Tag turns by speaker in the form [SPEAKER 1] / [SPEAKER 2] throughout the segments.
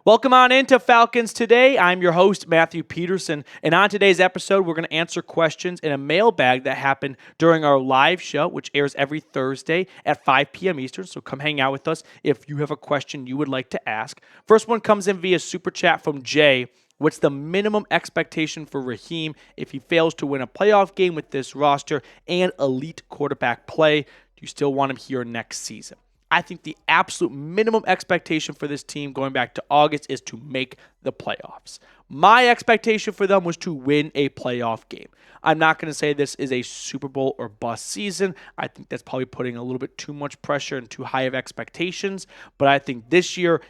[SPEAKER 1] Welcome on into Falcons Today. I'm your host, Matthew Peterson, and on today's episode, we're going to answer questions in a mailbag that happened during our live show, which airs every Thursday at 5 p.m. Eastern, so come hang out with us if you have a question you would like to ask. First one comes in via Super Chat from Jay. What's the minimum expectation for Raheem if he fails to win a playoff game with this roster and elite quarterback play? Do you still want him here next season? I think the absolute minimum expectation for this team going back to August is to make the playoffs. My expectation for them was to win a playoff game. I'm not going to say this is a Super Bowl or bust season. I think that's probably putting a little bit too much pressure and too high of expectations. But I think this year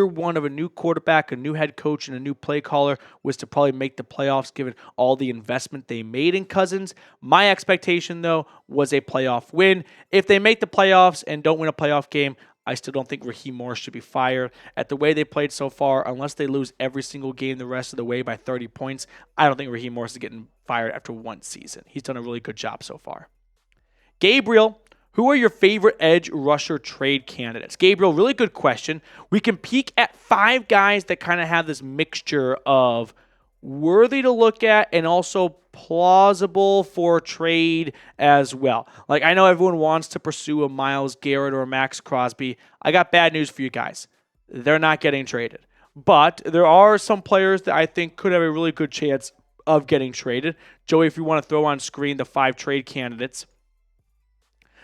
[SPEAKER 1] one of a new quarterback, a new head coach, and a new play caller was to probably make the playoffs given all the investment they made in Cousins. My expectation, though, was a playoff win. If they make the playoffs and don't win a playoff game, I still don't think Raheem Morris should be fired. At the way they played so far, unless they lose every single game the rest of the way by 30 points, I don't think Raheem Morris is getting fired after one season. He's done a really good job so far. Gabriel, who are your favorite edge rusher trade candidates? Gabriel, really good question. We can peek at 5 guys that kind of have this mixture of worthy to look at and also plausible for trade as well. Like, I know everyone wants to pursue a Myles Garrett or a Max Crosby. I got bad news for you guys. They're not getting traded. But there are some players that I think could have a really good chance of getting traded. Joey, if you want to throw on screen the 5 trade candidates.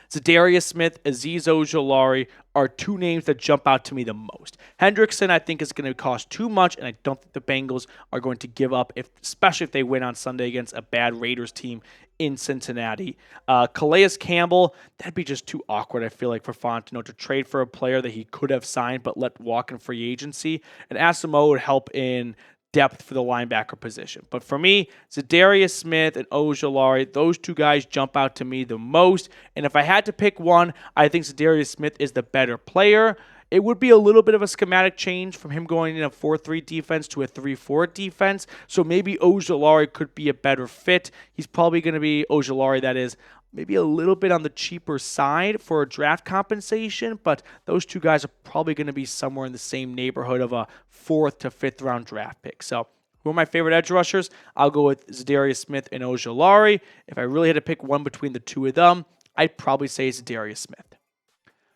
[SPEAKER 1] Zadarius Smith, Azeez Ojulari are 2 names that jump out to me the most. Hendrickson, I think, is going to cost too much, and I don't think the Bengals are going to give up, especially if they win on Sunday against a bad Raiders team in Cincinnati. Calais Campbell, that'd be just too awkward, I feel like, for Fontenot to trade for a player that he could have signed but let walk in free agency. And Asamoah would help in depth for the linebacker position. But for me, Zadarius Smith and Ojulari, those 2 guys jump out to me the most. And if I had to pick one, I think Zadarius Smith is the better player. It would be a little bit of a schematic change from him going in a 4-3 defense to a 3-4 defense. So maybe Ojulari could be a better fit. He's probably going to be Ojulari, that is, maybe a little bit on the cheaper side for a draft compensation, but those 2 guys are probably going to be somewhere in the same neighborhood of a 4th to 5th round draft pick. So who are my favorite edge rushers? I'll go with Zadarius Smith and Ojulari. If I really had to pick one between the 2 of them, I'd probably say Zadarius Smith.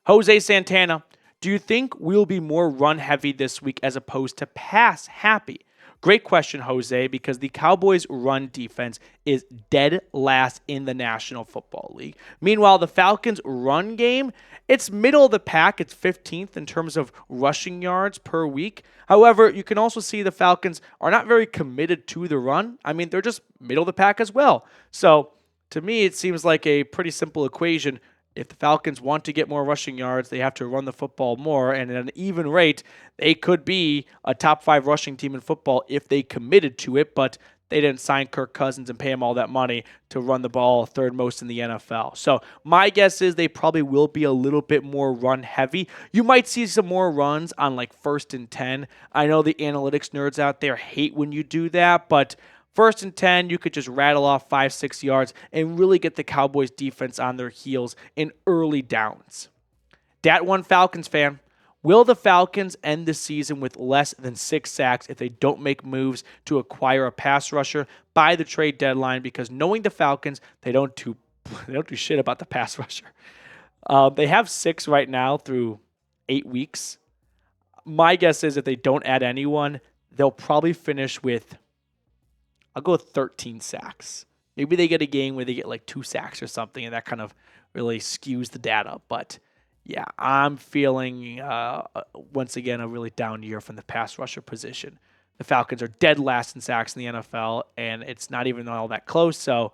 [SPEAKER 1] Jose Santana, do you think we'll be more run-heavy this week as opposed to pass-happy? Great question, Jose, because the Cowboys' run defense is dead last in the National Football League. Meanwhile, the Falcons' run game, it's middle of the pack. It's 15th in terms of rushing yards per week. However, you can also see the Falcons are not very committed to the run. I mean, they're just middle of the pack as well. So, to me, it seems like a pretty simple equation. If the Falcons want to get more rushing yards, they have to run the football more. And at an even rate, they could be a top 5 rushing team in football if they committed to it. But they didn't sign Kirk Cousins and pay him all that money to run the ball 3rd most in the NFL. So my guess is they probably will be a little bit more run heavy. You might see some more runs on like 1st and 10. I know the analytics nerds out there hate when you do that, but 1st and 10, you could just rattle off 5-6 yards and really get the Cowboys defense on their heels in early downs. Dat1 Falcons fan, will the Falcons end the season with less than 6 sacks if they don't make moves to acquire a pass rusher by the trade deadline? Because knowing the Falcons, they don't do shit about the pass rusher. They have 6 right now through 8 weeks. My guess is if they don't add anyone, they'll probably finish with, I'll go with 13 sacks. Maybe they get a game where they get like 2 sacks or something, and that kind of really skews the data. But yeah, I'm feeling, once again, a really down year from the pass rusher position. The Falcons are dead last in sacks in the NFL, and it's not even all that close. So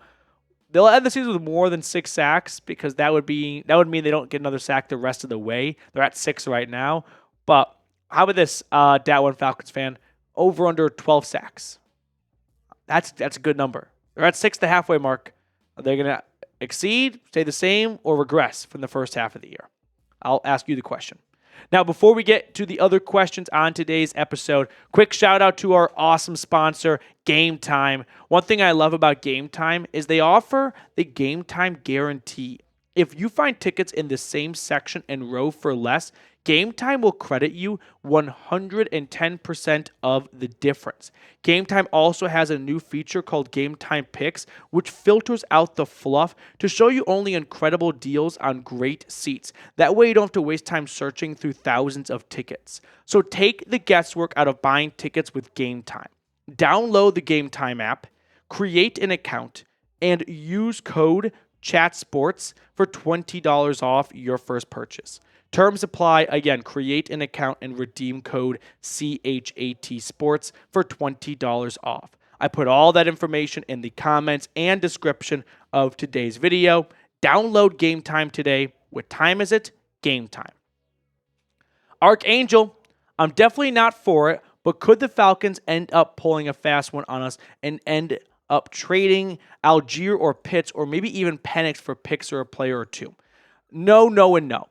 [SPEAKER 1] they'll end the season with more than 6 sacks because that would mean they don't get another sack the rest of the way. They're at 6 right now. But how about this, Dat1 Falcons fan? Over under 12 sacks. That's a good number. They're at 6, the halfway mark. Are they going to exceed, stay the same, or regress from the first half of the year? I'll ask you the question. Now, before we get to the other questions on today's episode, quick shout out to our awesome sponsor, Game Time. One thing I love about Game Time is they offer the Game Time guarantee If you find tickets in the same section and row for less, Game Time will credit you 110% of the difference. Game Time also has a new feature called Game Time Picks, which filters out the fluff to show you only incredible deals on great seats. That way you don't have to waste time searching through thousands of tickets. So take the guesswork out of buying tickets with Game Time. Download the Game Time app, create an account, and use code CHATSPORTS for $20 off your first purchase. Terms apply. Again, create an account and redeem code CHAT Sports for $20 off. I put all that information in the comments and description of today's video. Download Game Time today. What time is it? Game time. Archangel, I'm definitely not for it, but could the Falcons end up pulling a fast one on us and end up trading Algier or Pitts or maybe even Penix for picks or a player or two? No, no, and no.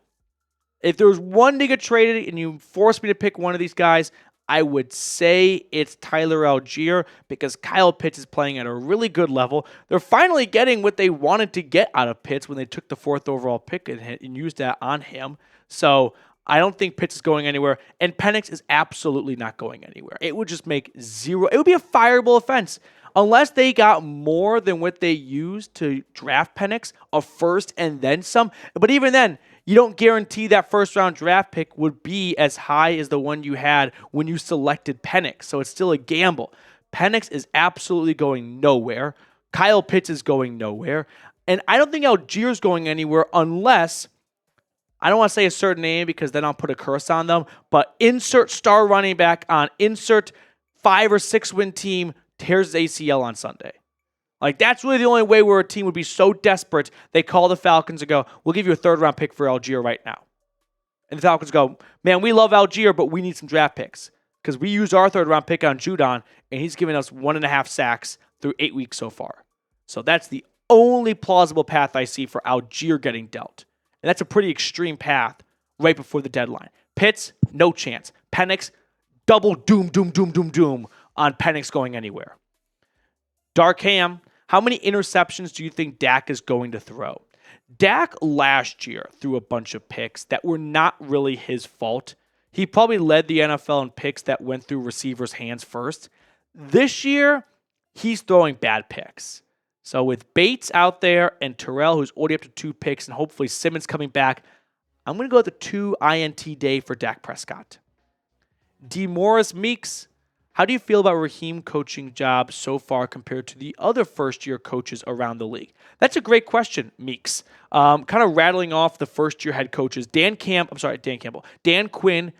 [SPEAKER 1] If there was one to get traded and you forced me to pick one of these guys, I would say it's Tyler Algier because Kyle Pitts is playing at a really good level. They're finally getting what they wanted to get out of Pitts when they took the 4th overall pick and used that on him. So I don't think Pitts is going anywhere, and Penix is absolutely not going anywhere. It would just make zero. It would be a fireable offense. Unless they got more than what they used to draft Penix, a first and then some. But even then, you don't guarantee that first-round draft pick would be as high as the one you had when you selected Penix. So it's still a gamble. Penix is absolutely going nowhere. Kyle Pitts is going nowhere. And I don't think Algier's going anywhere unless, I don't want to say a certain name because then I'll put a curse on them, but insert star running back on insert 5 or 6 win team tears his ACL on Sunday. Like, that's really the only way where a team would be so desperate, they call the Falcons and go, we'll give you a 3rd-round pick for Algier right now. And the Falcons go, man, we love Algier, but we need some draft picks because we used our 3rd-round pick on Judon, and he's given us 1.5 sacks through 8 weeks so far. So that's the only plausible path I see for Algier getting dealt. And that's a pretty extreme path right before the deadline. Pitts, no chance. Penix, double doom on Penix going anywhere. Dark Ham, how many interceptions do you think Dak is going to throw? Dak last year threw a bunch of picks that were not really his fault. He probably led the NFL in picks that went through receivers' hands first. This year, he's throwing bad picks. So with Bates out there and Terrell, who's already up to 2 picks, and hopefully Simmons coming back, I'm going to go with the 2 INT day for Dak Prescott. D. Morris Meeks, how do you feel about Raheem coaching job so far compared to the other first-year coaches around the league? That's a great question, Meeks. Kind of rattling off the first-year head coaches. Dan Campbell. Dan Quinn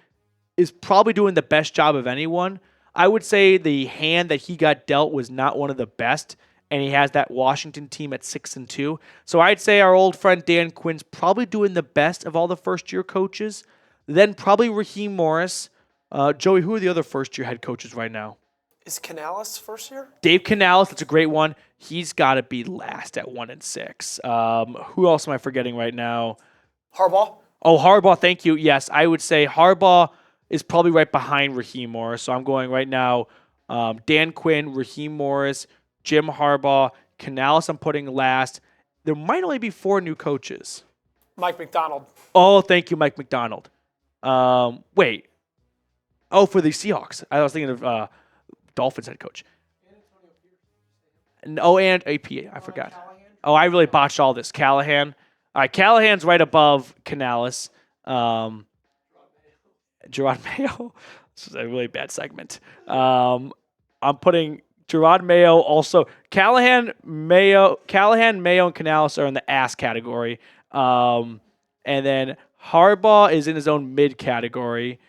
[SPEAKER 1] is probably doing the best job of anyone. I would say the hand that he got dealt was not one of the best, and he has that Washington team at 6-2. So I'd say our old friend Dan Quinn's probably doing the best of all the first-year coaches. Then probably Raheem Morris. Joey, who are the other first-year head coaches right now?
[SPEAKER 2] Is Canales first year?
[SPEAKER 1] Dave Canales, that's a great one. He's got to be last at 1-6. Who else am I forgetting right now?
[SPEAKER 2] Harbaugh?
[SPEAKER 1] Oh, Harbaugh, thank you. Yes, I would say Harbaugh is probably right behind Raheem Morris. So I'm going right now Dan Quinn, Raheem Morris, Jim Harbaugh, Canales I'm putting last. There might only be 4 new coaches.
[SPEAKER 2] Mike McDonald.
[SPEAKER 1] Oh, thank you, Mike McDonald. Wait. Oh, for the Seahawks. I was thinking of Dolphins head coach. And APA. I forgot. Oh, I really botched all this. Callahan. All right, Callahan's right above Canales. Gerard Mayo. This is a really bad segment. I'm putting Gerard Mayo also. Callahan, Mayo, and Canales are in the ass category. And then Harbaugh is in his own mid category.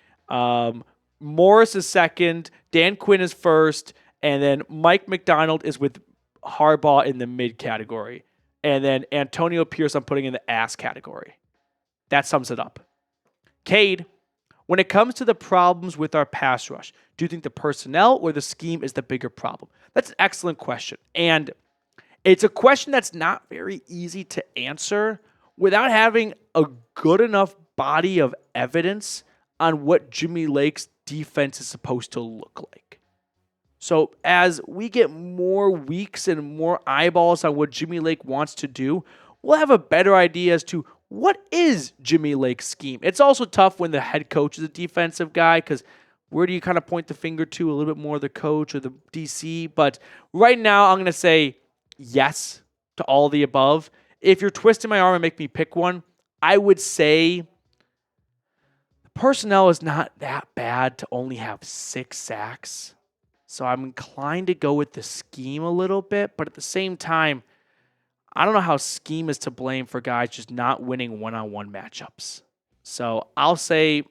[SPEAKER 1] Morris is second. Dan Quinn is first. And then Mike McDonald is with Harbaugh in the mid category. And then Antonio Pierce I'm putting in the ass category. That sums it up. Cade, when it comes to the problems with our pass rush, do you think the personnel or the scheme is the bigger problem? That's an excellent question. And it's a question that's not very easy to answer without having a good enough body of evidence on what Jimmy Lake's defense is supposed to look like. So as we get more weeks and more eyeballs on what Jimmy Lake wants to do, we'll have a better idea as to what is Jimmy Lake's scheme. It's also tough when the head coach is a defensive guy because where do you kind of point the finger to? A little bit more the coach or the DC? But right now, I'm going to say yes to all the above. If you're twisting my arm and make me pick one, I would say the personnel is not that bad to only have 6 sacks. So I'm inclined to go with the scheme a little bit, but at the same time, I don't know how scheme is to blame for guys just not winning one-on-one matchups. So I'll say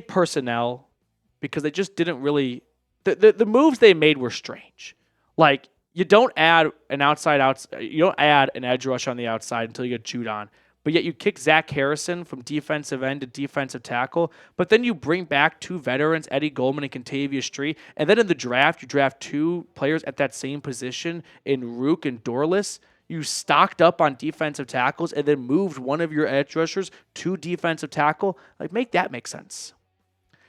[SPEAKER 1] personnel because they just didn't really the moves they made were strange. Like you don't add an you don't add an edge rush on the outside until you get chewed on. But yet you kick Zach Harrison from defensive end to defensive tackle. But then you bring back 2 veterans, Eddie Goldman and Kentavious Street. And then in the draft, you draft 2 players at that same position in Rook and Dorless. You stocked up on defensive tackles and then moved one of your edge rushers to defensive tackle. Like, make that make sense.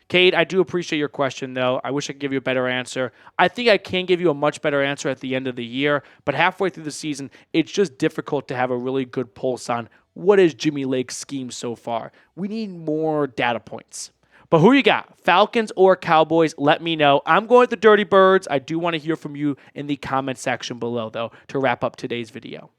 [SPEAKER 1] Cade, I do appreciate your question, though. I wish I could give you a better answer. I think I can give you a much better answer at the end of the year, but halfway through the season, it's just difficult to have a really good pulse on what is Jimmy Lake's scheme so far. We need more data points. But who you got, Falcons or Cowboys? Let me know. I'm going with the Dirty Birds. I do want to hear from you in the comment section below, though, to wrap up today's video.